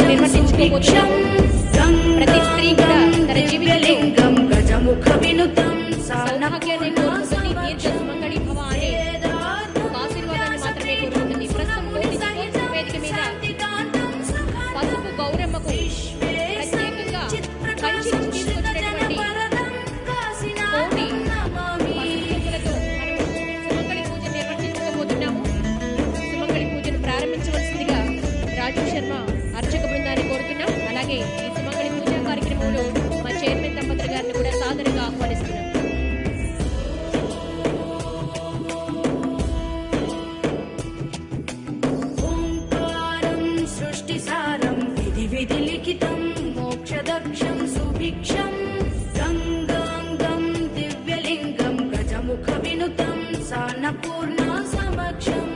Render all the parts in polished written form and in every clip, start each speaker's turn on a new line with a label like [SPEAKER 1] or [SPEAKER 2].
[SPEAKER 1] నిర్వర్తించుకోబోతున్నాము. ప్రతి స్త్రీ కూడా తన జీవితంలో గజముఖ వినుతం సౌభాగ్యాన్ని కోరుకుంటుంది. దీర్ఘ సుమంగళి భవ అనే ఒక ఆశీర్వాదాన్ని మాత్రమే కోరుకుంటుంది. ప్రస్తుతం వేదిక మీద పసుపు గౌరమ్మకు ప్రత్యేకంగా కంచి నుంచి తీసుకొచ్చినటువంటి కోటి పసుపులతో సుమంగళి పూజ నిర్వర్తించుకోబోతున్నాము. సుమంగళి పూజను ప్రారంభించవలసిందిగా రాజు శర్మ అర్చక బృందాన్ని కోరుతున్నాం. అలాగే ఈ సుమంగళి పూజా కార్యక్రమంలో మా చైర్మన్ దంపతులు గారిని కూడా సాదరంగా ఆహ్వానిస్తున్నాం. ఓంకారం సృష్టిసారం విధి విధి లిఖితం మోక్షదక్షం సుభిక్షం గంగాంగం దివ్యలింగం గజముఖ వినుతం సాన్నపూర్ణ సమక్షం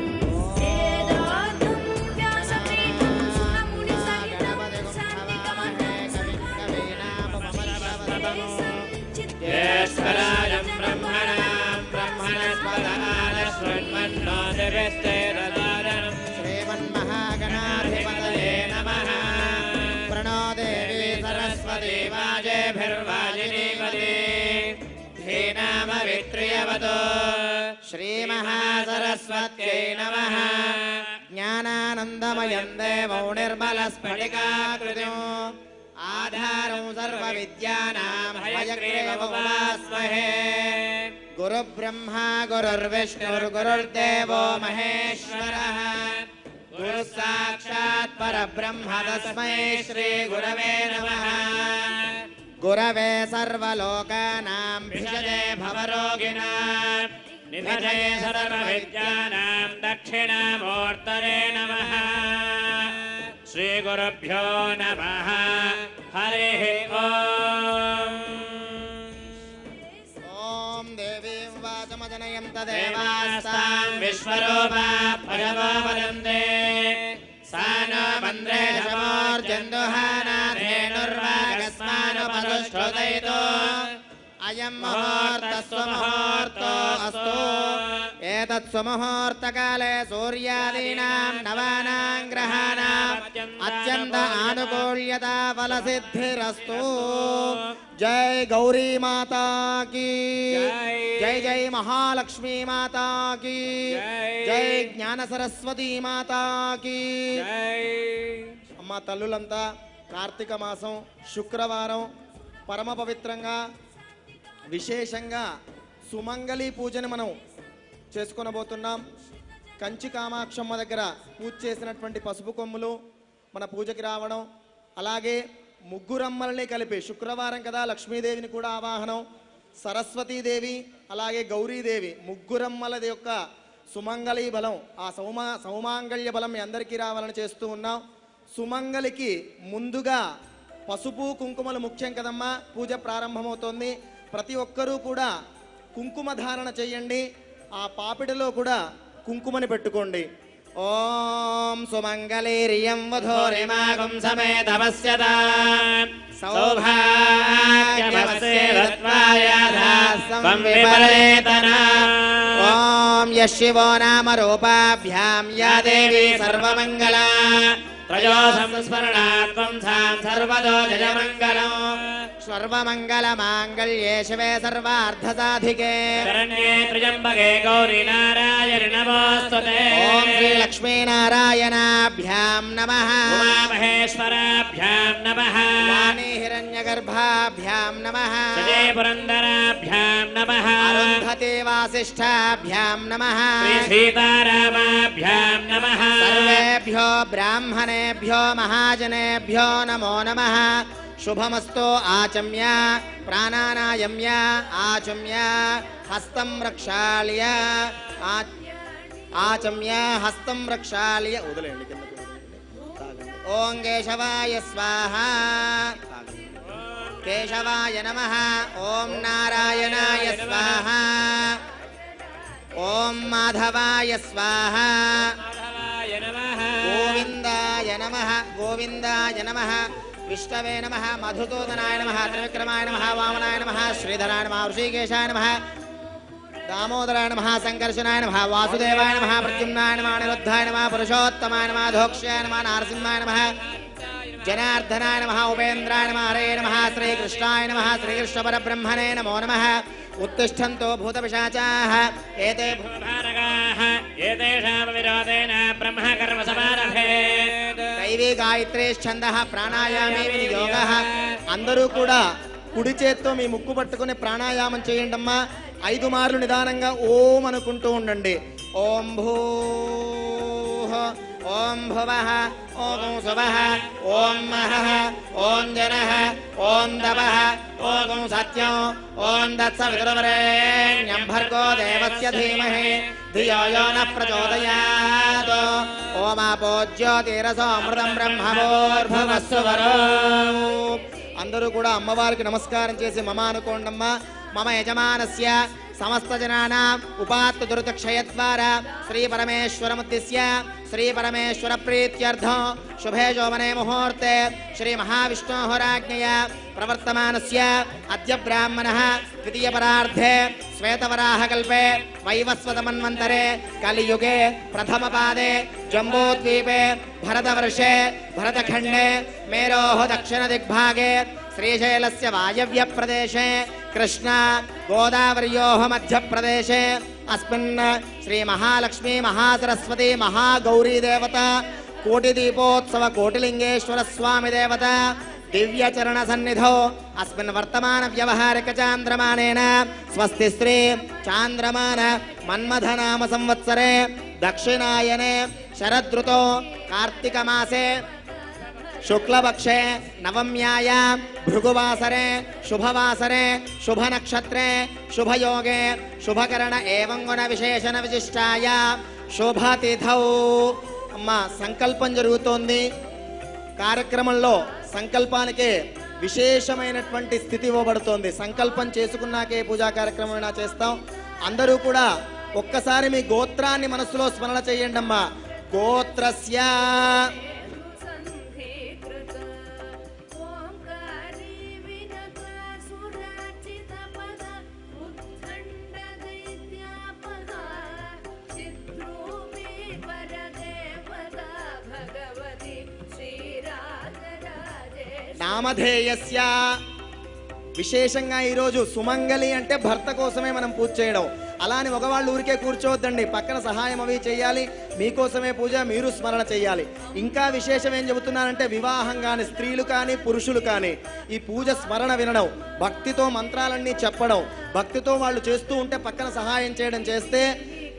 [SPEAKER 2] श्रीमन्महागणाधिपतये नमः। प्रणो देवी सरस्वती वाजेभिर्वाजिनीपते धीनामवित्रियवतो श्रीमहासरस्वत्यै नमः। ज्ञानानन्दमयं देवो निर्मलस्फटिकाकृतिम् आधारं सर्वविद्यानां हयग्रीवमुपास्महे। गुरुब्रह्मा गुरुर्विष्णुर्गुरुर्देवो महेश्वरः गुरुः साक्षात् परब्रह्म तस्मै श्रीगुरवे नमः। गुरवे सर्वलोकानां भिषजे भवरोगिणां निधये सर्वविद्यानां दक्षिणामूर्तये नमः। श्रीगुरुभ्यो नमः। हरिः ओम्। ॐ देवीं वाचमजनयं तदेवास्तां विश्वरूपा भगवो वदन्ते सा नो मन्द्रे शमोर्जन्दुहानाधेनुर्वागस्मानुपदुष्टुदयितो अयं मुहूर्तस्वमुहूर्तो अस्तु। एतत् सुमुहूर्तकाले सूर्यादीनां नवानां ग्रहाणाम् अत्यन्त आनुकूल्यता फलसिद्धिरस्तु। जय गौरी माता की जय। जय महालक्ष्मी माता की जय। ज्ञान सरस्वती माता की जय। अम्मा तल्लुलंता कार्तिक मासं शुक्रवाరం పరమ పవిత్రంగా విశేషంగా సుమంగళి పూజను మనం చేసుకొనబోతున్నాం. కంచి కామాక్షమ్మ దగ్గర పూజ చేసినటువంటి పసుపు కొమ్ములు మన పూజకి రావడం, అలాగే ముగ్గురమ్మల్ని కలిపి శుక్రవారం కదా లక్ష్మీదేవిని కూడా ఆవాహనం, సరస్వతీదేవి అలాగే గౌరీదేవి ముగ్గురమ్మలది యొక్క సుమంగళి బలం, ఆ సౌమాంగళ్య బలం మీ అందరికీ రావాలని చేస్తూ ఉన్నాం. సుమంగళికి ముందుగా పసుపు కుంకుమలు ముఖ్యం కదమ్మా. పూజ ప్రారంభమవుతోంది. ప్రతి ఒక్కరూ కూడా కుంకుమ ధారణ చేయండి. ఆ పాపిడిలో కూడా కుంకుమని పెట్టుకోండి. ఓం సుమంగళీర్యం వధూరిమాగం సమేతవస్యతా సౌభాగ్యమస్యేవత్వాయాధాస్సం విపరేతనా. ఓం యశివో నామ రూపాభ్యాం యా దేవీ సర్వమంగళా त्रयो संस्मरणात्मं सां सर्वतो जयमङ्गलम्। सर्वमङ्गलमाङ्गल्ये शिवे सर्वार्थसाधिके शरण्ये त्र्यम्बके गौरी नारायणि नमोऽस्तुते। ॐ श्रीलक्ष्मीनारायणाभ्यां नमः। उमामहेश्वराभ्यां नमः। वाणी हिरण्यगर्भाभ्यां नमः। जय पुरन्दराभ्यां नमः। अरुन्धती वासिष्ठाभ्यां नमः। श्रीसीतारामाभ्यां नमः। सर्वेभ्यो ब्राह्मणेभ्यो महाजनेभ्यो नमो नमः। शुभमस्तु। आचम्य प्राणानायम्य आचम्य हस्तं रक्षाल्य आचम्य हस्तं रक्षाल्य उदलेंడి కిందకి ओं केशवाय स्वाहा केशवाय नमः। ओं नारायणाय स्वाहा ओं माधवाय स्वाहा गोविंदाय नमः गोविंदाय नमः विष्णवे नमः मधुसूदनाय नमः त्रिविक्रमाय नमः वामनाय नमः श्रीधराय नमः ऋषिकेशाय नमः दामोदराय नमः संकर्षणाय नमः वासुदेवाय नमः प्रद्युम्नाय नमः अनिरुद्धाय नमः पुरुषोत्तमाय नमः धोक्ष्याय नमः नारसिंहाय नमः జనార్దనాయ నమః ఉపేంద్రాయ నమః హరే నమః శ్రీకృష్ణాయ నమః శ్రీకృష్ణపరబ్రహ్మణే నమో నమః ఉత్తిష్టంతో భూతపిశాచాః ఏతే
[SPEAKER 3] భూభారగాః ఏతేషాం విరోధేన బ్రహ్మకర్మ సమారభేత్
[SPEAKER 2] దైవీ గాయత్రీ ఛందః ప్రాణాయామే వినియోగః. అందరూ కూడా కుడి చేత్తో మీ ముక్కు పట్టుకుని ప్రాణాయామం చేయండి అమ్మా. 5 మార్లు నిదానంగా ఓం అనుకుంటూ ఉండండి. ఓం భూః ఓం భువః ఓం సువః ఓం మహః ఓం జనః ఓం తపః ఓం సత్యం ఓం తత్సవితుర్వరేణ్యం భర్గో దేవస్య ధీమహి ధియో యో నః ప్రచోదయాత్. ఓమాపో జ్యోతిరసో అమృతం బ్రహ్మభూర్భువస్సువరో. అందరూ కూడా అమ్మవారికి నమస్కారం చేసి మమ అనుకోండమ్మా. మమ యజమానస్య సమస్త జనానాం ఉపాత్త దురితక్షయద్వారా శ్రీ పరమేశ్వరముద్దిశ్య శ్రీ పరమేశ్వర ప్రీత్యర్థం శుభే శోభనే ముహూర్తే శ్రీ మహావిష్ణోరాజ్ఞయ ప్రవర్తమానస్య అద్య బ్రాహ్మణః ద్వితీయ పరార్ధే శ్వేతవరాహకల్పే వైవస్వతమన్వంతరే కలియుగే ప్రథమ పాదే జంబూద్వీపే భరతవర్షే భరతఖండే మేరోః దక్షిణ దిగ్భాగే శ్రీశైలస్య వాయవ్య ప్రదేశే కృష్ణ గోదావర్యోః మధ్య ప్రదేశే అస్మిన్ శ్రీ మహాలక్ష్మీ మహాసరస్వతి మహాగౌరీ దేవత కోటి దీపోత్సవ కోటిలింగేశ్వర స్వామి దేవత దివ్య చరణ సన్నిధౌ అస్మిన్ వర్తమాన వ్యవహారిక చాంద్రమానేన స్వస్తి శ్రీ చాంద్రమాన మన్మథ నామ సంవత్సరే దక్షిణాయనే శరదృతో కార్తీక మాసే శుక్లపక్షే నవమ్యాయాం భృగువాసరే శుభవాసరే శుభనక్షత్రే శుభయోగే శుభకరణ ఏవం గుణ విశేషణ విశిష్టాయ శుభతిథౌ. అమ్మ సంకల్పం జరుగుతోంది. కార్యక్రమంలో సంకల్పానికి విశేషమైనటువంటి స్థితి ఇవ్వబడుతోంది. సంకల్పం చేసుకున్నాకే పూజా కార్యక్రమం చేస్తాం. అందరూ కూడా ఒక్కసారి మీ గోత్రాన్ని మనసులో స్మరణ చేయండి అమ్మా. గోత్రస్య నామధేయస్య. విశేషంగా ఈరోజు సుమంగళి అంటే భర్త కోసమే మనం పూజ చేయడం. అలాని మగవాళ్ళు ఊరికే కూర్చోవద్దండి, పక్కన సహాయం అవి చేయాలి. మీకోసమే పూజ, మీరు స్మరణ చేయాలి. ఇంకా విశేషం ఏం చెబుతున్నానంటే వివాహం కానీ స్త్రీలు కానీ పురుషులు కానీ ఈ పూజ స్మరణ వినడం, భక్తితో మంత్రాలన్నీ చెప్పడం, భక్తితో వాళ్ళు చేస్తూ ఉంటే పక్కన సహాయం చేయడం చేస్తే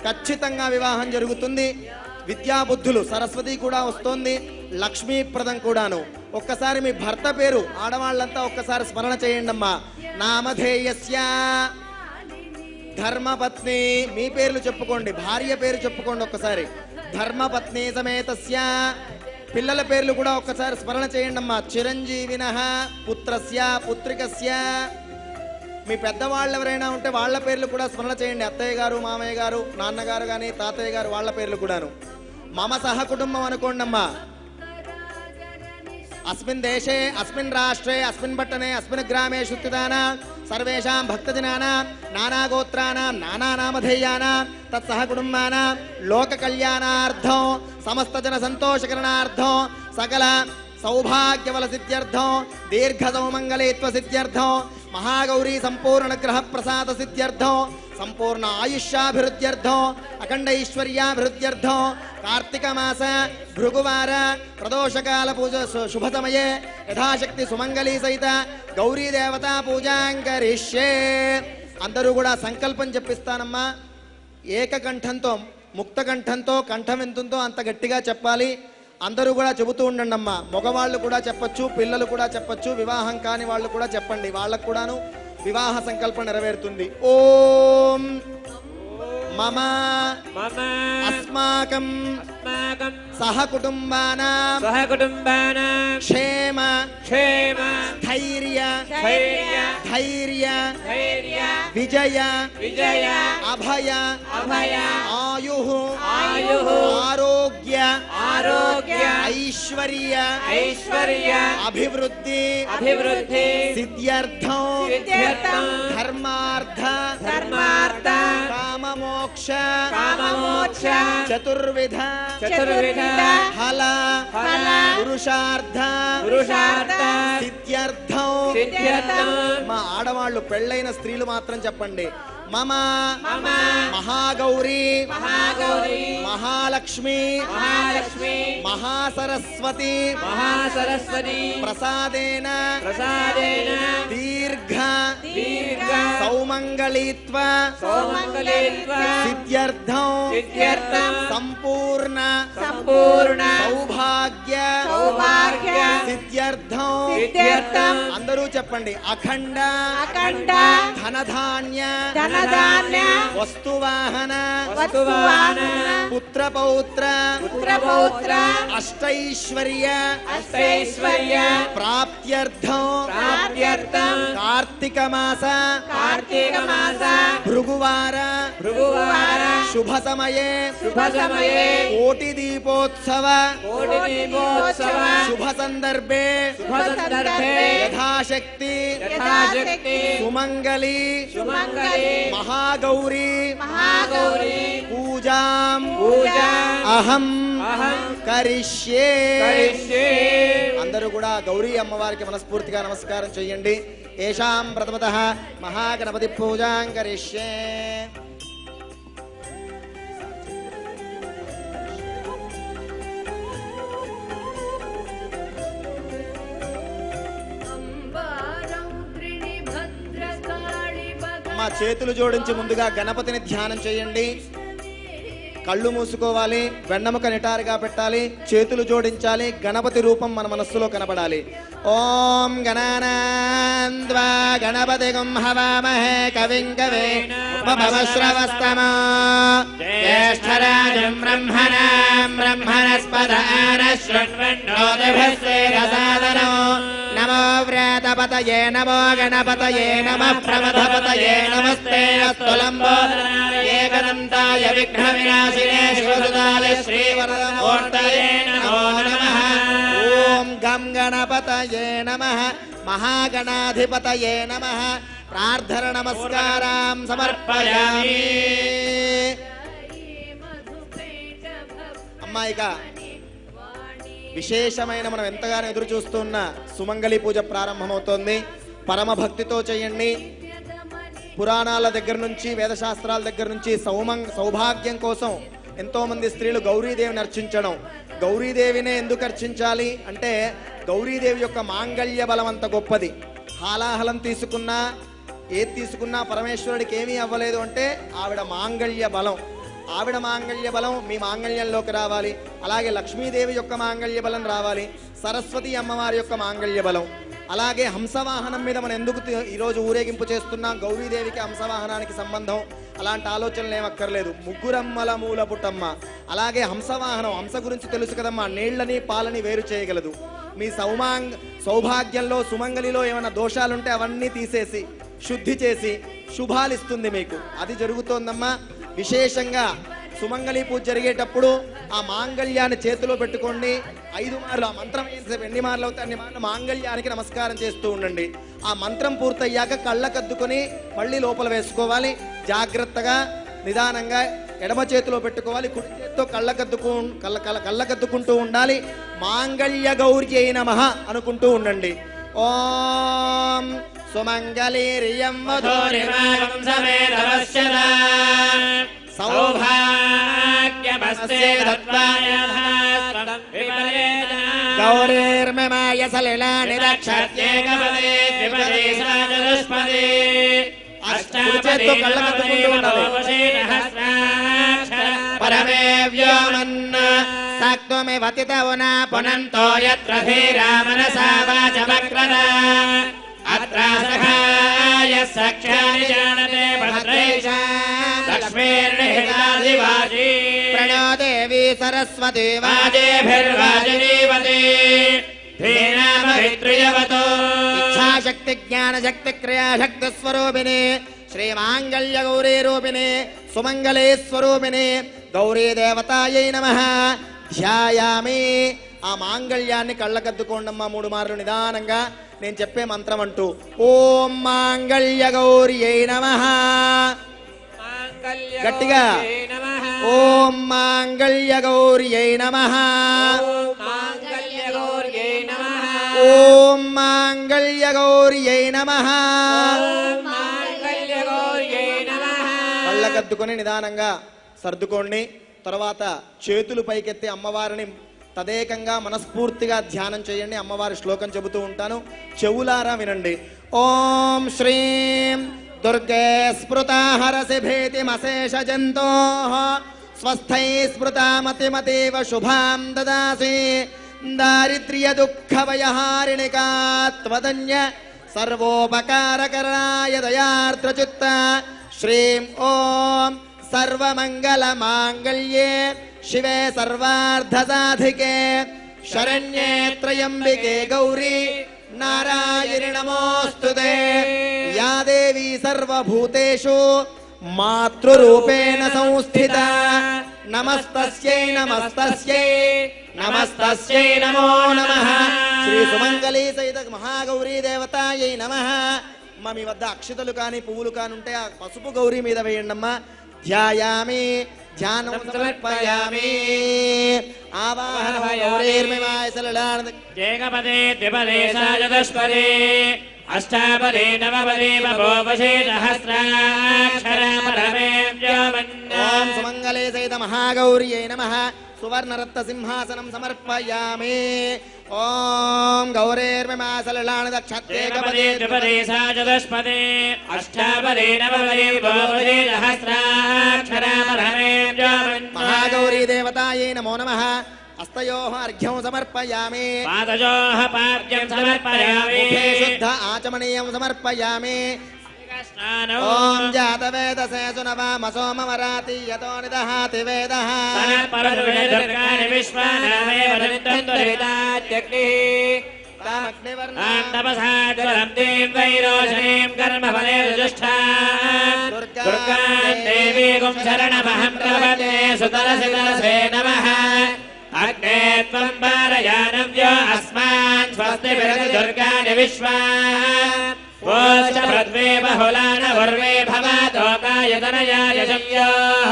[SPEAKER 2] ఖచ్చితంగా వివాహం జరుగుతుంది. విద్యాబుద్ధులు సరస్వతి కూడా వస్తోంది, లక్ష్మీప్రదం కూడాను. ఒక్కసారి మీ భర్త పేరు ఆడవాళ్ళంతా ఒక్కసారి స్మరణ చేయండి అమ్మా. నామధేయస్య ధర్మపత్ని. మీ పేర్లు చెప్పుకోండి, భార్య పేరు చెప్పుకోండి ఒక్కసారి. ధర్మపత్ని సమేతస్య. పిల్లల పేర్లు కూడా ఒక్కసారి స్మరణ చేయండి అమ్మా. చిరంజీవినః పుత్రస్య పుత్రికస్య. మీ పెద్దవాళ్ళు ఎవరైనా ఉంటే వాళ్ళ పేర్లు కూడా స్మరణ చేయండి. అత్తయ్య గారు, మామయ్య గారు, నాన్నగారు కానీ తాతయ్య గారు వాళ్ళ పేర్లు కూడాను. మమ సహ కుటుంబం అనుకోండి అమ్మా. అస్మిన్ దేశే అస్మిన్ రాష్ట్రే అస్మిన్ పట్టణే అస్మిన్ గ్రామే శుద్ధిదానాం సర్వేషాం భక్తజనానాం నానాగోత్రానాం నానానామధేయానాం తత్సహ కుటుంబానాం లోక కళ్యాణార్థం సమస్త జన సంతోషకరణార్థం సకల సౌభాగ్యవల సిద్ధ్యర్థం దీర్ఘ సౌమంగళేత్వ సిద్ధ్యర్థం మహాగౌరీ సంపూర్ణ గ్రహ ప్రసాద సిద్ధ్యర్థం సంపూర్ణ ఆయుష్యాభివృద్ధ్యర్థం అఖండ ఐశ్వర్యాభివృద్ధ్యర్థం కార్తీక మాస భృగువార ప్రదోషకాల పూజ శుభ సమయే యథాశక్తి సుమంగళీ సహిత గౌరీ దేవతా పూజాంకరిష్యే. అందరూ కూడా సంకల్పం చెప్పిస్తానమ్మా. ఏకకంఠంతో ముక్తకంఠంతో కంఠం ఎంతుందో అంత గట్టిగా చెప్పాలి. అందరూ కూడా చెబుతూ ఉండండి అమ్మా. మగవాళ్ళు కూడా చెప్పచ్చు, పిల్లలు కూడా చెప్పచ్చు, వివాహం కాని వాళ్ళు కూడా చెప్పండి. వాళ్ళకు కూడాను వివాహ సంకల్పం నెరవేరుతుంది. ఓం మమ అస్మాకం సహ కుటుంబానాం క్షేమ ధైర్య ధైర్య విజయ అభయ ఆయు ఆరోగ్య ఐశ్వర్య అభివృద్ధి
[SPEAKER 3] అభివృద్ధి
[SPEAKER 2] సిద్ధ్యర్థం
[SPEAKER 3] సిద్ధ్యర్థం
[SPEAKER 2] ధర్మార్థ
[SPEAKER 3] ధర్మార్థ
[SPEAKER 2] కామమోక్ష
[SPEAKER 3] కామమోక్ష
[SPEAKER 2] చతుర్విధ
[SPEAKER 3] చతుర్విధ
[SPEAKER 2] ఫల
[SPEAKER 3] ఫల
[SPEAKER 2] పురుషార్థ
[SPEAKER 3] పురుషార్థ
[SPEAKER 2] సిద్ధ్యర్థం
[SPEAKER 3] సిద్ధ్యర్థం.
[SPEAKER 2] మా ఆడవాళ్ళు పెళ్ళైన స్త్రీలు మాత్రం చెప్పండి. మమ
[SPEAKER 3] మమ
[SPEAKER 2] మహాగౌరీ
[SPEAKER 3] మహాగౌరీ
[SPEAKER 2] మహాలక్ష్మి
[SPEAKER 3] మహాలక్ష్మి
[SPEAKER 2] మహాసరస్వతి
[SPEAKER 3] మహాసరస్వతి
[SPEAKER 2] ప్రసాదేన
[SPEAKER 3] ప్రసాదేన
[SPEAKER 2] దీర్ఘ
[SPEAKER 3] దీర్ఘ
[SPEAKER 2] సౌమంగళీత్వ
[SPEAKER 3] సౌమంగళీత్వ
[SPEAKER 2] సిద్ధ్యర్థం
[SPEAKER 3] సిద్ధ్యర్థం
[SPEAKER 2] సంపూర్ణ
[SPEAKER 3] సంపూర్ణ
[SPEAKER 2] సౌభాగ్య
[SPEAKER 3] సౌభాగ్య
[SPEAKER 2] సిద్ధ్యర్థం
[SPEAKER 3] సిద్ధ్యర్థం.
[SPEAKER 2] అందరూ చెప్పండి. అఖండ
[SPEAKER 3] అఖండ
[SPEAKER 2] ధనధాన్య
[SPEAKER 3] ధనధాన్య
[SPEAKER 2] వస్తువాహన
[SPEAKER 3] వస్తువాహన
[SPEAKER 2] పుత్రపౌత్ర
[SPEAKER 3] పుత్రపౌత్ర
[SPEAKER 2] అష్టైశ్వర్య
[SPEAKER 3] అష్టైశ్వర్య
[SPEAKER 2] ప్రాప్త్యర్థం
[SPEAKER 3] ప్రాప్త్యర్థం
[SPEAKER 2] కార్తీక మాస
[SPEAKER 3] కార్తీక మాస
[SPEAKER 2] భృగువార
[SPEAKER 3] భృగువార
[SPEAKER 2] శుభ సమయే
[SPEAKER 3] శుభ సమయే
[SPEAKER 2] కోటి దీపోత్సవ
[SPEAKER 3] కోటి దీపోత్సవ
[SPEAKER 2] శుభ సందర్భే
[SPEAKER 3] శుభ సందర్భే
[SPEAKER 2] యథాశక్తి
[SPEAKER 3] యథాశక్తి
[SPEAKER 2] సుమంగళి
[SPEAKER 3] సుమంగళి
[SPEAKER 2] మహాగౌరీ
[SPEAKER 3] మహాగౌరీ
[SPEAKER 2] పూజాం
[SPEAKER 3] పూజాం
[SPEAKER 2] అహం
[SPEAKER 3] అహం
[SPEAKER 2] కరిష్యే.
[SPEAKER 3] కరిష్యే.
[SPEAKER 2] అందరూ కూడా గౌరీ అమ్మవారికి మనస్ఫూర్తిగా నమస్కారం చేయండి. ఏషాం ప్రథమతః మహాగణపతి పూజాం కరిష్యే. మా చేతులు జోడించి ముందుగా గణపతిని ధ్యానం చేయండి. కళ్ళు మూసుకోవాలి, వెన్నముక నిటారుగా పెట్టాలి, చేతులు జోడించాలి. గణపతి రూపం మన మనస్సులో కనబడాలి. ఓం గణానాన్వా గణపతిగుం హవామహే కవిం కవీనాముపమశ్రవస్తమో జ్యేష్ఠరాజం బ్రహ్మణాం బ్రహ్మణస్పదాన శృణ్వన్నోతిభిస్సేదసాదనో నమో వ్రేతపతయే నమో గణపతయే నమః ప్రమథపతయే నమస్తే అస్తు లంబోదరాయ ఏకదంతాయ విఘ్నవినాశినే శివసుతాయ శ్రీవరదమూర్తయే నమో నమః. ఓం గం గణపతయే నమః మహాగణాధిపతయే నమః. ప్రార్థన నమస్కారం సమర్పయామి. అమ్మాయిగా విశేషమైన మనం ఎంతగానో ఎదురు చూస్తున్న సుమంగళి పూజ ప్రారంభమవుతోంది. పరమ భక్తితో చేయండి. పురాణాల దగ్గర నుంచి వేదశాస్త్రాల దగ్గర నుంచి సౌభాగ్యం కోసం ఎంతో మంది స్త్రీలు గౌరీదేవిని అర్చించడం. గౌరీదేవినే ఎందుకు అర్చించాలి అంటే గౌరీదేవి యొక్క మాంగళ్య బలం అంత గొప్పది. హాలాహలం తీసుకున్నా ఏది తీసుకున్నా పరమేశ్వరుడికి ఏమీ అవ్వలేదు అంటే ఆవిడ మాంగళ్య బలం. ఆవిడ మాంగళ్య బలం మీ మాంగళ్యంలోకి రావాలి. అలాగే లక్ష్మీదేవి యొక్క మాంగళ్య బలం రావాలి. సరస్వతి అమ్మవారి యొక్క మాంగళ్య బలం. అలాగే హంసవాహనం మీద మనం ఎందుకు ఈరోజు ఊరేగింపు చేస్తున్నాం? గౌరీదేవికి హంసవాహనానికి సంబంధం. అలాంటి ఆలోచనలు ఏమక్కర్లేదు. ముగ్గురమ్మల మూల పుట్టమ్మ. అలాగే హంసవాహనం, హంస గురించి తెలుసు కదమ్మా, నీళ్లని పాలని వేరు చేయగలదు. మీ సౌభాగ్యంలో సుమంగళిలో ఏమైనా దోషాలుంటే అవన్నీ తీసేసి శుద్ధి చేసి శుభాలిస్తుంది మీకు. అది జరుగుతోందమ్మా. విశేషంగా సుమంగళి పూజ జరిగేటప్పుడు ఆ మాంగళ్యాన్ని చేతిలో పెట్టుకోండి. 5 మార్లు ఆ మంత్రం ఎన్ని మార్లు అవుతాయి అన్ని మార్లు మాంగళ్యానికి నమస్కారం చేస్తూ ఉండండి. ఆ మంత్రం పూర్తయ్యాక కళ్ళకద్దుకొని మళ్ళీ లోపల వేసుకోవాలి. జాగ్రత్తగా నిదానంగా ఎడమ చేతిలో పెట్టుకోవాలి. కుడి చేతితో కళ్ళకద్దుకుంటూ ఉండాలి. మాంగళ్య గౌర్యై నమః అనుకుంటూ ఉండండి. ఓం సుమంగళీర్యం వధూరిమాగం సమేతవశ్యదా సౌభాగ్యమస్తే గౌరీర్మమాయ సలిలాని రక్షత్యేకపదే ద్విపదే సచతుష్పదే. అష్టాపదే పరమే వ్యోమన్న సక్త్వమివ తితౌనా పునంతో యత్ర ధీరా మనసా వాచమక్రదా అత్ర సహాయ సఖ్యాని జానతే భద్రైషా లక్ష్మీర్నిహితాదివాజీ ప్రణో దేవీ సరస్వతి వాజేభిర్వాజనీవతి ధీనామభిత్రియవతో ఇచ్ఛాశక్తి జ్ఞానశక్తి క్రియాశక్తి స్వరూపిణి శ్రీమాంగళ్య గౌరీ రూపిణి సుమంగళే స్వరూపిణి గౌరీ దేవతాయై నమః. ధ్యాయామి ఆ మాంగళ్యాన్ని కళ్ళకద్దుకోండమ్మా 3 మార్లు నిదానంగా నేను చెప్పే మంత్రం అంటూ ఓం మాంగళ్య గౌరియై నమః గట్టిగా ఓం మాంగళ్య గౌరియై నమః ఓం మాంగళ్య గౌరియై నమః కళ్ళకద్దుకొని నిదానంగా సర్దుకోండి. తర్వాత చేతులు పైకెత్తి అమ్మవారిని తదేకంగా మనస్ఫూర్తిగా ధ్యానం చేయండి. అమ్మవారి శ్లోకం చెబుతూ ఉంటాను, చెవులారా వినండి. ఓం శ్రీం దుర్గే స్మృతా హరసి భీతిమశేష జంతో స్వస్థై స్మృతా మతిమతీవ శుభాం దదాసి దారిద్ర్య దుఃఖ భయహారిణికా త్వదన్య సర్వోపకారకరాయ దయార్ద్రచిత్త శ్రీం ఓం సర్వమంగళ మాంగళ్యే శివే సర్వార్థసాధికే శరణ్యే త్రయంబికే గౌరీ నారాయణి నమోస్తుతే. యా దేవీ సర్వభూతేషు మాతృరూపేణ సంస్థిత నమస్తస్యై నమస్తస్యై నమస్తస్యై నమో నమః. శ్రీ సుమంగళీ సహిత మహాగౌరీ దేవతాయై నమః. మీ వద్ద అక్షతలు కానీ పువ్వులు కాని ఉంటే ఆ పసుపు గౌరీ మీద వేయండమ్మా. ధ్యాయామి ధ్యానం సమర్పయామి.
[SPEAKER 3] ఏకపదే ద్విపదే చతుష్పదే అష్టాపదే నవపదే బభూవశే సహస్రాక్షరా పరమే వ్యోమన్న.
[SPEAKER 2] ఓం సుమంగళే సహిత మహాగౌర్యై నమః. సువర్ణరత్న సింహాసనం సమర్పయామి. ఓం గౌరేర్మిమాసలలాని దక్షత్యేకపదే
[SPEAKER 3] ద్విపదే చతుష్పదే అష్టాపదే నవపదే బభూవశే సహస్రాక్షరా పరమే వ్యోమన్న.
[SPEAKER 2] మహాగౌరీ దేవతాయై నమో నమః. హస్తయోః అర్ఘ్యం సమర్పయామి.
[SPEAKER 3] పాదయోః పాద్యం సమర్పయామి.
[SPEAKER 2] ముఖే శుద్ధ ఆచమనీయం సమర్పయామి.
[SPEAKER 3] స్నానం
[SPEAKER 2] ఓం జాతవేదసే సునవామసోమవరాతి యతో నిదహాతి వేదః.
[SPEAKER 3] పరదుర్గాని విశ్వానామే వదంతంతురితాత్యగ్నిః తామగ్నివర్ణాం దేం వైరోచనీం కర్మఫలే రుజుష్ఠాం దుర్గాం దేవీగుం శరణమహం ప్రపద్యే సుతరసితరసే నమః. అగ్నే త్వం పారయానవ్యో అస్మాన్ స్వస్తి విరతి దుర్గాని విశ్వా ఓష్ట పృథ్వీ బహుళాన ఉర్వే భవతోకాయతనయాయ సంయోః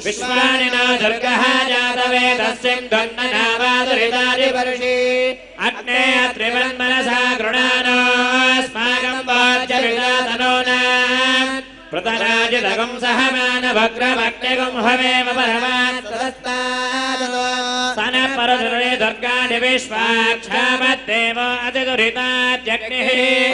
[SPEAKER 3] విశ్వాని నో దుర్గః జాతవేదస్యం గణనావాదురితాది పరుషి అగ్నే త్రివన్మనసా గృణానోస్మాకం వాజ్యవిదాతనోనాం పృతరాజితగం సహమానభగ్రమగ్నిగం హవేమ పరమాత్తదస్తాదతో సన పరదురే దుర్గాని విశ్వాక్షామద్దేవో అతిదురితాద్యగ్నిః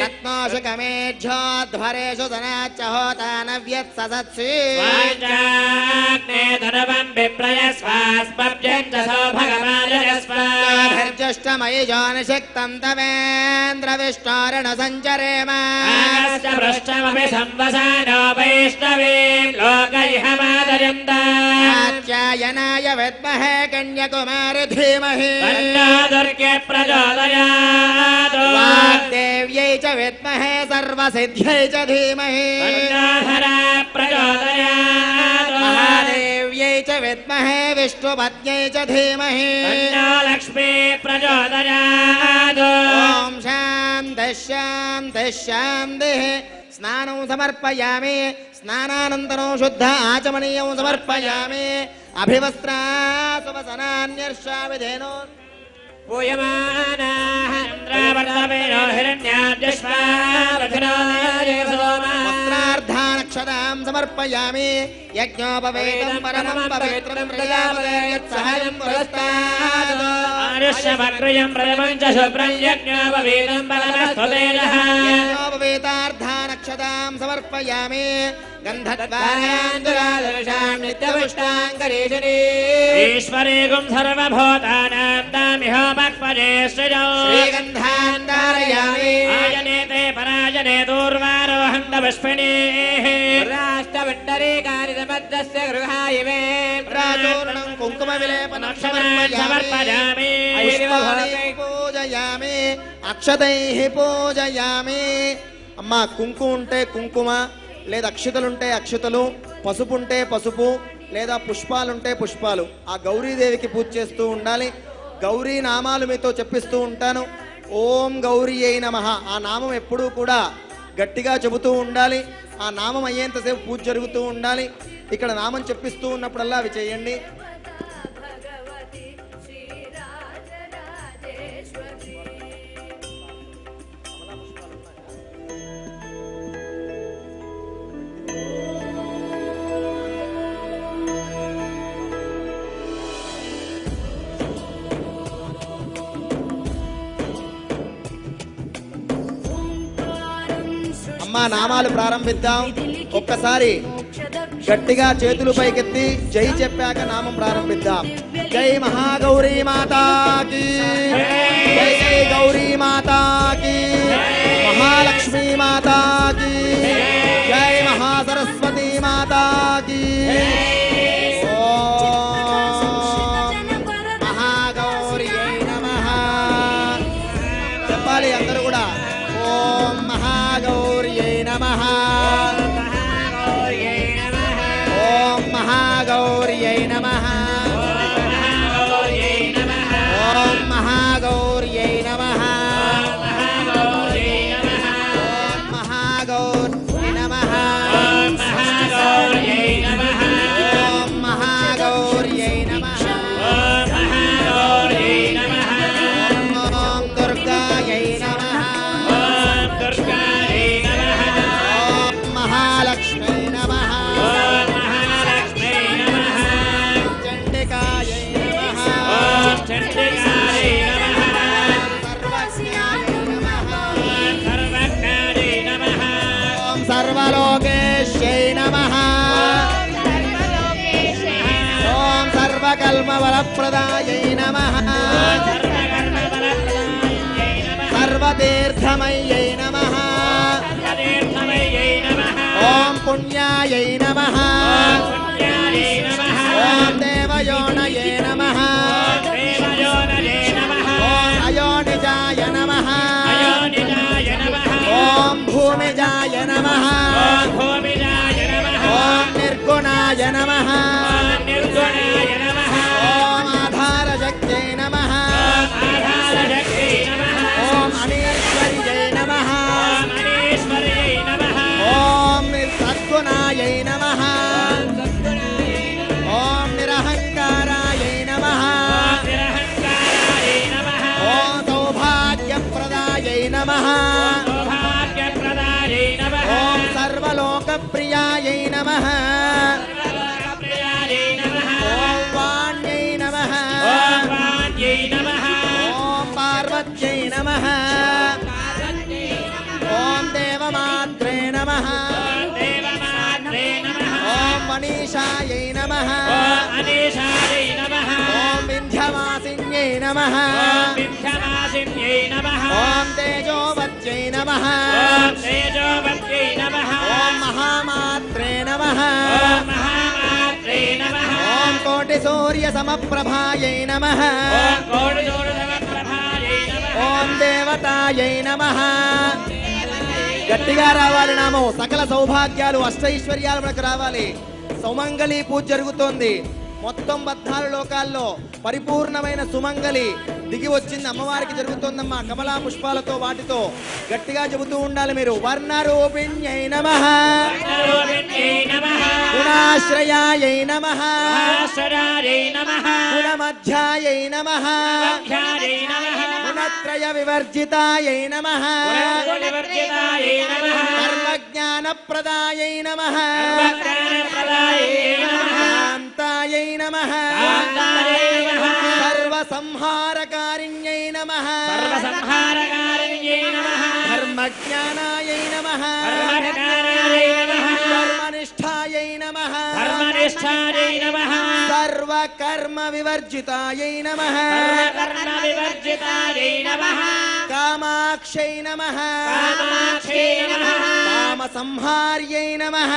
[SPEAKER 2] రత్నోషకమేఢ్యోధ్వరేషు సనాచ్చహోతానవ్యత్ససత్సి
[SPEAKER 3] వాచాగ్నే ధనవం విప్రయస్వాస్మభ్యం చ సౌభగమాజయస్వాభిర్జష్టమయి
[SPEAKER 2] జ్యోనిషక్తం తవేంద్ర విష్ణోరణ సంచరేమ.
[SPEAKER 3] ఆగస్త పృష్ఠమపి సంవసానో వైష్ణవీం లోకైహమాదయంతాం
[SPEAKER 2] కాత్యాయనాయ విద్మహే కన్యాకుమారి ధీమహి
[SPEAKER 3] తన్నో దుర్గే ప్రచోదయాత్
[SPEAKER 2] వాగ్దేవ్యై చ విద్మహే సర్వసిద్ధ్యై చ ధీమహి
[SPEAKER 3] తన్నో ధరా ప్రచోదయాత్
[SPEAKER 2] మహాదేవ్యై చ విద్మహే విష్ణుపత్న్యై చ ధీమహి
[SPEAKER 3] తన్నో లక్ష్మీ ప్రచోదయాత్.
[SPEAKER 2] ఓం శాంతి శాంతి శాంతి. స్నానం సమర్పయామి. స్నానానంతరం శుద్ధ ఆచమనీయం సమర్పయామి. అభివస్త్రా సువసనాన్యర్షా విధేనో
[SPEAKER 3] పూయమానాః చంద్రావర్తవేనో హిరణ్యాద్యశ్వారథినోదయసోమా
[SPEAKER 2] వస్త్రార్ధానక్షతాం సమర్పయామి. యజ్ఞోపవేతం పరమం పవిత్రం ప్రజాపతే యత్సహాయం పురస్తాద్.
[SPEAKER 3] ఆరుష్యమగ్రయం ప్రథమం చ శుభ్రం యజ్ఞోపవీతం బలమస్త్వతేజః
[SPEAKER 2] యజ్ఞోపవేతార్ధానక్షతాం సమర్పయామి. గంధద్వారాంతురాదర్శాం నిత్యపుష్టాంగరీషిణీ
[SPEAKER 3] ఈశ్వరీగుం సర్వభూతానాం దామిహోమక్పదే సృజౌ
[SPEAKER 2] శ్రీగంధాన్ ధారయామి.
[SPEAKER 3] ఆయనేతే పరాజనే దూర్వారోహంత పుష్పిణీః రాష్ట్రవండరీకాని సమద్దస్య గృహాయిమే
[SPEAKER 2] రాజూర్ణం కుంకుమ విలేపనం
[SPEAKER 3] సమర్పయామి.
[SPEAKER 2] పుష్పాణి పూజయామి. అక్షతైః పూజయామి. అమ్మా కుంకుమ ఉంటే కుంకుమ, లేదా అక్షతలుంటే అక్షతలు, పసుపు ఉంటే పసుపు, లేదా పుష్పాలుంటే పుష్పాలు ఆ గౌరీదేవికి పూజ చేస్తూ ఉండాలి. గౌరీ నామాలు మీతో చెప్పిస్తూ ఉంటాను. ఓం గౌరీ అయి నమః. ఆ నామం ఎప్పుడూ కూడా గట్టిగా చెబుతూ ఉండాలి. ఆ నామం అయ్యేంతసేపు పూజ జరుగుతూ ఉండాలి. ఇక్కడ నామం చెప్పిస్తూ ఉన్నప్పుడల్లా అవి చేయండి. అమ్మా నామాలు ప్రారంభిద్దాం. ఒక్కసారి గట్టిగా చేతులు పైకెత్తి జై చెప్పాక నామం ప్రారంభిద్దాం. జై మహాగౌరీ మాతాకి, జై జై గౌరీ మాతాకి, మహాలక్ష్మీ మాతాకి, జై మహాసరస్వతి మాతాకి. మహాగౌరీ నమః చెప్పాలి అందరూ కూడా. ఓం మహాగౌరీ నమః, ఓం మహాగౌరీ నమః, ఓం మహాగౌరీ నమః, ఓం మహాగౌరీ నమః, ఓం మహాగౌరీ నమః, ఓం దుర్గాయై నమః, ఓం మహాలక్ష్మీ నమః, చండికాయై నమః, సర్వజ్ఞాయై నమః, ఓం సర్వలోకేశ్యై నమః, ఓం సర్వకల్మవరప్రదాయై నమః, సర్వతీర్థమయ్యై నమః, ఓం పుణ్యాయై నమః, ఓం దేవయోనయే నమః, ఓం అయోనిజాయ నమః, ఓం భూమిజాయ నమః, ఓం నిర్గుణాయ నమః, ఓం ఆధారశక్త్యై నమః, ఓం అనీశ్వర్యై నమః, ఓం సద్గుణాయై నమః, ఓం నిరహంకారాయై నమః, ఓం సౌభాగ్యప్రదాయై నమః, ఓం సర్వలోకప్రియాయై నమః, ఓం వాణ్యై నమః, ఓం పార్వత్యై నమః, ఓం దేవమాత్రే నమః, ఓం మనీషాయై నమః, ఓం వింధ్యవాసిన్యై నమః, ఓం తేజోవత్యై నమః, ఓం మహామాత్రే నమః, ఓం కోటి సూర్య సమప్రభాయై నమః, ఓం దేవతాయై నమః. గట్టిగా రావాలి నామం. సకల సౌభాగ్యాలు అష్టైశ్వర్యాలు మనకు రావాలి. సుమంగళి పూజ జరుగుతోంది. మొత్తం 14 లోకాల్లో పరిపూర్ణమైన సుమంగళి దిగి వచ్చింది అమ్మవారికి జరుగుతోందమ్మా. కమలా పుష్పాలతో వాటితో గట్టిగా చెబుతూ ఉండాలి మీరు. వర్ణరూపిణ్యై నమః, గుణాశ్రయాయై నమః, గుణమధ్యాయై నమః, గుణత్రయ వివర్జితాయై నమః, సర్వజ్ఞానప్రదాయై నమః, శాంతాయై నమః, సర్వసంహారకారిణ్యై నమః, ధర్మజ్ఞానాయై నమః, ధర్మనిష్ఠాయై నమః, సర్వకర్మ వివర్జితాయై నమః, కామాక్షై నమః, కామసంహార్యై నమః,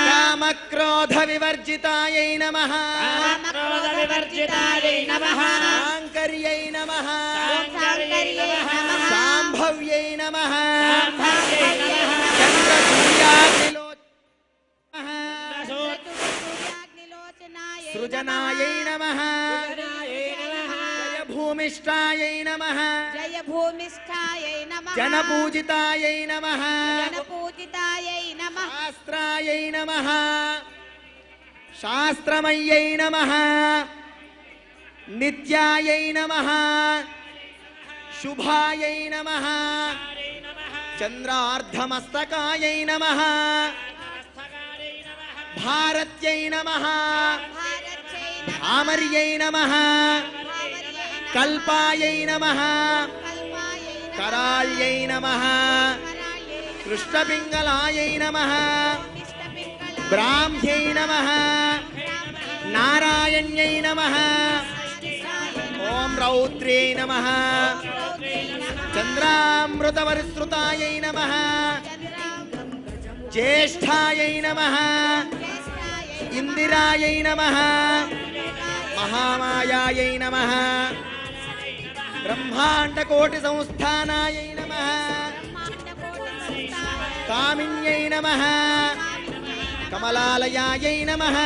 [SPEAKER 2] కామక్రోధ వివర్జితాయై నమః, శాంకర్యై నమః, శాంభవ్యై నమః, చంద్రసూర్యాగ్నిలోచనాయై నమః, సృజనాయై నమః, జననిష్టాయై నమః
[SPEAKER 4] జయ భూమిష్ఠాయై నమః
[SPEAKER 2] జనపూజితాయై నమః
[SPEAKER 4] జనపూజితాయై నమః
[SPEAKER 2] శాస్త్రాయై నమః శాస్త్రమయ్యై నమః నిత్యాయై నమః శుభాయై నమః చంద్రార్ధమస్తకాయై నమః భారత్యై నమః
[SPEAKER 4] భారత్యై
[SPEAKER 2] భామర్యై నమః కల్పాయై నమః
[SPEAKER 4] కల్పాయై
[SPEAKER 2] కరాళ్యై నమః కృష్ణపింగళాయై నమః బ్రాహ్మ్యై నమః నారాయణ్యై నమః ఓం రౌద్ర్యై నమః చంద్రామృతవరిశ్రుతాయై నమః జ్యేష్ఠాయై నమః ఇందిరాయై నమః మహామాయాయై నమః బ్రహ్మాండకోటి సంస్థానాయై నమః కామిన్యై నమః కమలాలయాయై నమః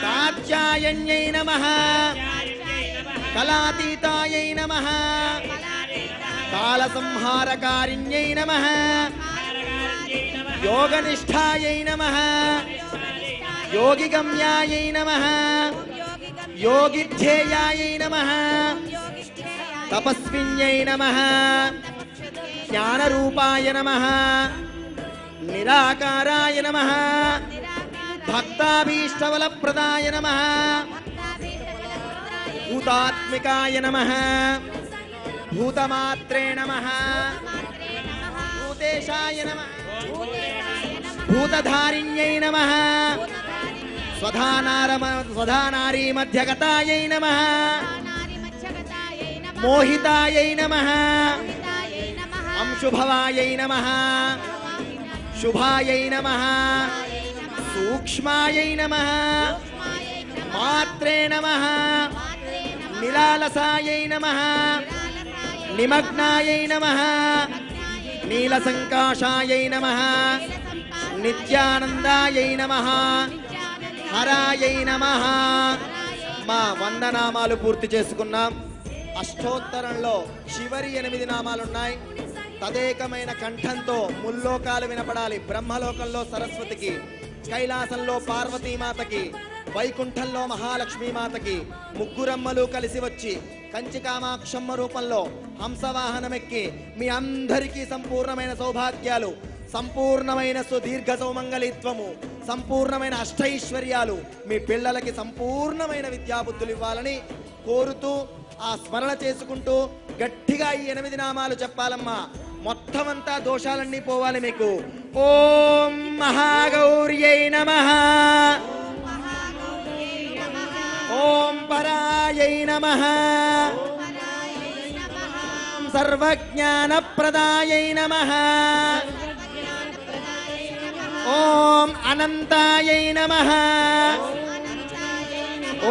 [SPEAKER 2] కాత్యాయన్యై నమః కళాతీతాయై నమః కాలసంహారకారిణ్యై నమః యోగనిష్టాయై నమః యోగిగమ్యాయై నమః యోగిధ్యేయాయై నమః తపస్విన్యై నమః జ్ఞానరూపాయ నమః నిరాకారాయ నమః భక్తాభీష్టవలప్రదాయ నమః భూతాత్మికాయ నమః భూతమాత్రే నమః భూతేశాయ నమః భూతధారిణ్యై నమః స్వధానారీ మధ్యగతాయై నమః మోహితాయై నమః అంశుభవాయై నమః శుభాయై నమః సూక్ష్మాయై నమః మాత్రే నమః నిలాలసాయై నమః నిమగ్నాయై నమః నీలసంకాశాయై నమః నిత్యానందాయై నమః హరాయై నమః. మా వందనామాలు పూర్తి చేసుకున్నాం. అష్టోత్తరంలో చివరి 8 నామాలున్నాయి. తదేకమైన కంఠంతో ముల్లోకాలు వినపడాలి. బ్రహ్మలోకంలో సరస్వతికి, కైలాసంలో పార్వతీమాతకి, వైకుంఠంలో మహాలక్ష్మీమాతకి ముగ్గురమ్మలు కలిసి వచ్చి కంచి కామాక్షమ్మ రూపంలో హంసవాహనమెక్కి మీ అందరికీ సంపూర్ణమైన సౌభాగ్యాలు, సంపూర్ణమైన సుదీర్ఘ సౌమంగళిత్వము, సంపూర్ణమైన అష్టైశ్వర్యాలు, మీ పిల్లలకి సంపూర్ణమైన విద్యాబుద్ధులు ఇవ్వాలని కోరుతూ ఆ స్మరణ చేసుకుంటూ గట్టిగా ఈ 8 నామాలు చెప్పాలమ్మా. మొత్తం అంతా దోషాలన్నీ పోవాలి మీకు. ఓం మహాగౌర్యై నమః, ఓం పరాయై నమః, సర్వజ్ఞానప్రదాయై నమః, ఓం అనంతాయై నమః,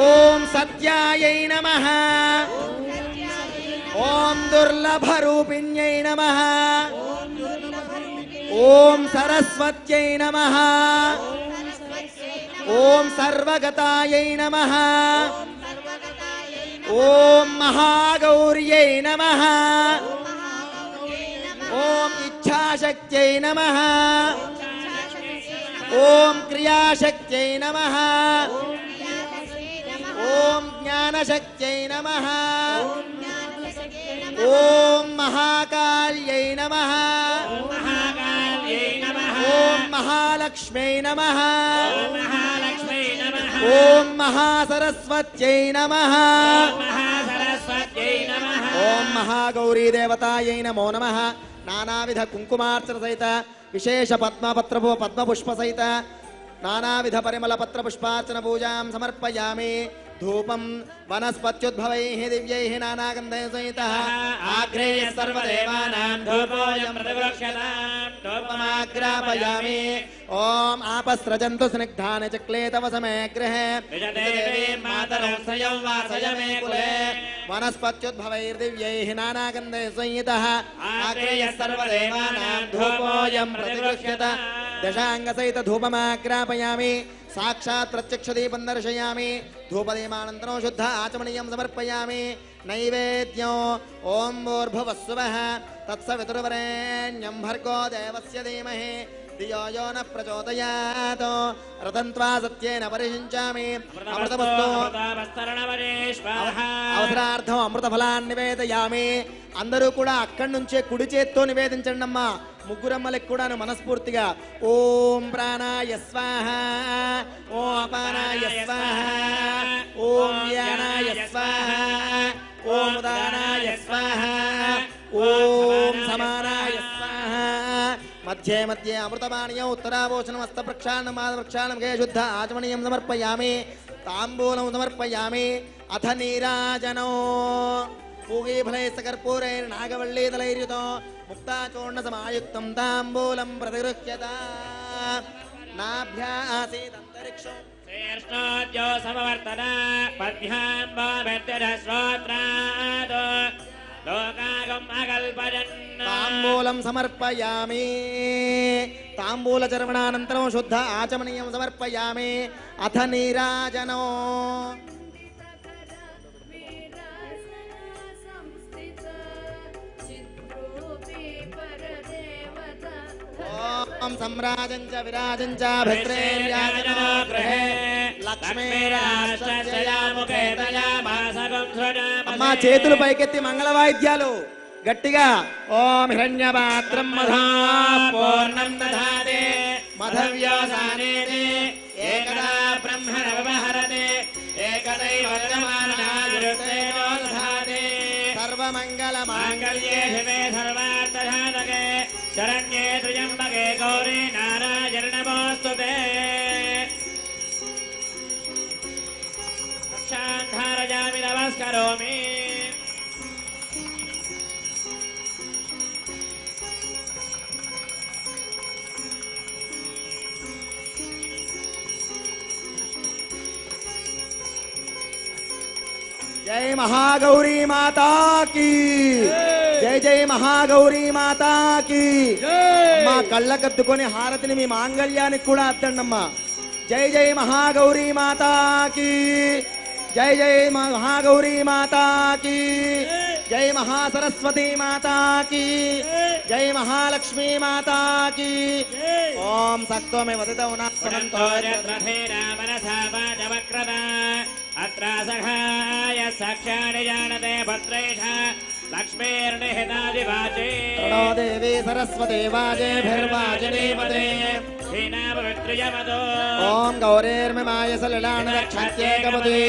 [SPEAKER 2] ఓం సత్యాయై నమః, ఓం దుర్లభరూపిణ్యై నమః, ఓం సరస్వత్యై నమః, ఓం సర్వగతాయై నమః, ఓం మహాగౌర్యై నమః, ఓం ఇచ్ఛాశక్త్యై నమః, ఓం క్రియాశక్త్యై నమః, ఓం జ్ఞానశక్త్యై నమః, ఓం మహాకాళ్యై నమః, ఓం మహాలక్ష్మ్యై నమః, ఓం మహాసరస్వత్యై నమః, ఓం మహాగౌరీ దేవతాయై నమో నమః. నానావిధ కుంకుమార్చన సహిత విశేష పద్మపుష్ప సహిత నానావిధ పరిమళ పత్ర పుష్పార్చన పూజాం సమర్పయామి. ధూపం వనస్పత్యుద్భవైః దివ్యైః నానాగంధైః సహితః ఆగ్రేయ సర్వదేవానాం ధూపోయం ప్రతివక్ష్యతాం ధూపమాగ్రాపయామి. ఓం ఆపస్రజంతు స్నిగ్ధాని చక్లే తవ సమే గృహే మాతరం స్వయం వాసయ మే కులే. వనస్పత్యుద్భవైర్దివ్యైః నానాగంధైః సహితః ఆగ్రేయ సర్వదేవానాం ధూపోయం ప్రతివక్ష్యతాం. దశాంగ సహిత ధూపమాగ్రాపయామి. సాక్షాత్ ప్రత్యక్ష దీపం దర్శయామి. ధూపదీపానంతరం శుద్ధ ఆచమనీయం సమర్పయామి. నైవేద్యం ఓం భూర్భువస్సువః తత్సవితుర్వరేణ్యం భర్గో దేవస్య ధీమహి ధియో యో న ప్రచోదయాత్ రతంత్వా సత్యేన పరిషించామి అమృతమస్తు అవసరార్థం అమృత ఫలాన్ని నివేదయామి. అందరూ కూడా అక్కడి నుంచే కుడి చేత్తో నివేదించండి అమ్మా. ముగ్గురమ్మలకు కూడాను మనస్ఫూర్తిగా ఓం ప్రాణాయ స్వాహ, ఓం అపానాయ స్వాహ, ఓం వ్యానాయ స్వాహ, ఓం ఉదానాయ స్వాహ, ఓం సమానాయ స్వాహ. మధ్యే మధ్యే అమృతపానీయం ఉత్తరాభోషణం హస్తప్రక్షాళనం పాదప్రక్షాళనం గే శుద్ధ ఆచమనీయం సమర్పయామి. తాంబూలం సమర్పయామి. అథ నీరాజనో పూగీఫలైస్తకర్పూరైర్నాగవల్లీదలైర్యుతో ముక్తాచూర్ణ సమాయుక్తం తాంబూలం ప్రతిగృహ్యత. నాభ్యాసీదంతరిక్షం
[SPEAKER 3] శ్రేష్ఠోద్యో సమవర్తన పద్భ్యాంబోత్రాద్ లోకాగం అకల్పయన్.
[SPEAKER 2] తాంబూలం సమర్పయామి. తాంబూల చర్వణానంతరం శుద్ధ ఆచమనీయం సమర్పయామి. అథ నీరాజనో ఓం సంరాజంచ విరాజంచ భద్రేర్యాజనో గృహే అమ్మా చేతులు పైకెత్తి మంగళ వాయిద్యాలు గట్టిగా. ఓం హిరణ్యపాత్రం మధా పూర్ణం దధాతే మధవ్యోసానే ఏకదా బ్రహ్మణ వ్యవహరతే ఏకదైవ వరదమానాదురుత్తేనో దధాతే సర్వమంగళ
[SPEAKER 3] మాంగళ్యే శివే సర్వార్థసాధకే శరణ్యే త్ర్యంబకే గౌరీ నారాయణ నమోస్తుతే. ధారయామి నమస్కరోమి.
[SPEAKER 2] జై మహాగౌరీ మాతా కీ జై. జై మహాగౌరీ మాతా కీ. అమ్మా కళ్ళకద్దుకొని హారతిని మీ మాంగళ్యానికి కూడా అద్దండమ్మా. జై జై మహాగౌరీ మాతా కీ. జై జై మహాగౌరీ మాతా కీ. జై మహాసరస్వతీ మాతా కీ. జై మహాలక్ష్మీ మాతా కీ. ఓం సక్తోమే వదితౌనాత్మనంతో
[SPEAKER 3] అత్ర సఖాయ సాక్షాణి జానతే భద్రేష లక్ష్మీర్నిహితాదివాచే
[SPEAKER 2] ప్రణో దేవి సరస్వతి వాజేభిర్వాజనీపదే
[SPEAKER 3] శ్రీనామవిత్రియమదో
[SPEAKER 2] ఓం గౌరేర్మిమాయ సలిలానరక్షత్యేకపదే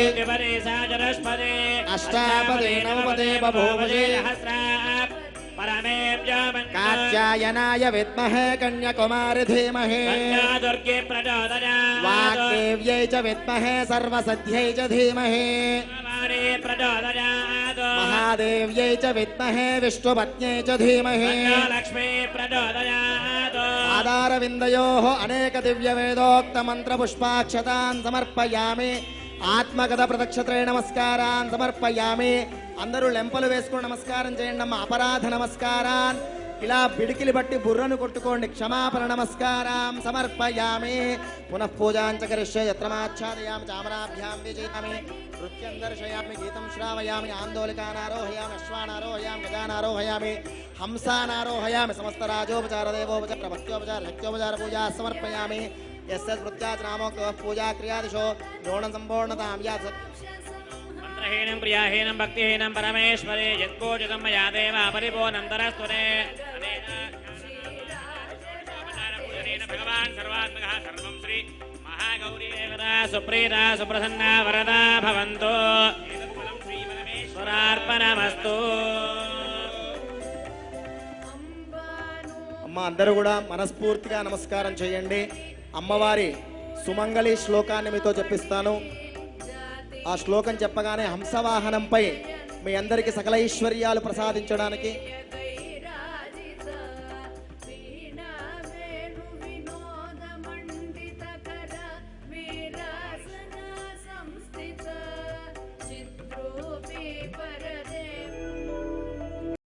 [SPEAKER 2] అష్టాపదే నవపదే బభూవజే కాత్యాయనాయ విద్మహే కన్యాకుమారి ధీమహి
[SPEAKER 3] దుర్గే ప్రచోదయాత్
[SPEAKER 2] వాగ్దేవ్యై చ విద్మహే సర్వసద్ధ్యై చ ధీమహి
[SPEAKER 3] ప్రచోదయాత్
[SPEAKER 2] మహాదేవ్యై చ విద్మహే విష్ణుపత్న్యై చ ధీమహి
[SPEAKER 3] లక్ష్మీ ప్రచోదయాత్
[SPEAKER 2] ఆధారవిందయోః అనేక దివ్య వేదోక్త మంత్ర పుష్పాక్షతాన్ సమర్పయామి. ఆత్మగత ప్రదక్షత్రే నమస్కారాన్ సమర్పయామి. అందరూ లెంపలు వేసుకుని నమస్కారం చేయండి అమ్మ. అపరాధ నమస్కారాన్ ఇలా పిడికిలి బట్టి బుర్రను కొట్టుకోండి. క్షమాపణ నమస్కారం సమర్పయామి. పునః పూజాంచ కరిష్యే యత్రమాచ్ఛాదయామి చామరాభ్యాం విజయామి నృత్యం దర్శయామి గీతం శ్రావయామి ఆందోళికానారోహయామి అశ్వానారోహయామి గజానారోహయామి హంసానారోహయామి సమస్త రాజోపచార దేవోపచార భక్త్యోపచార శక్త్యోపచార పూజా సమర్పయామి. యస్య స్మృత్యాచనామోక్త పూజా క్రియాదిశో న్యూనం సంపూర్ణతాం యాత్
[SPEAKER 3] మంత్రహీనం ప్రియాహీనం భక్తిహీనం పరమేశ్వరే యత్పూజితం మయా దేవ పరిపూర్ణంతరస్తునే భగవాన్ సర్వాత్మకః సర్వం శ్రీ మహాగౌరీ దేవతా సుప్రీతా సుప్రసన్నా వరదా భవంతు. శ్రీ పరమేశ్వరార్పణమస్తు.
[SPEAKER 2] అమ్మ అందరూ కూడా మనస్ఫూర్తిగా నమస్కారం చేయండి. అమ్మవారి సుమంగళి శ్లోకాన్ని మీతో చెప్పిస్తాను. ఆ శ్లోకం చెప్పగానే హంసవాహనంపై మీ అందరికీ సకల ఐశ్వర్యాలు ప్రసాదించడానికి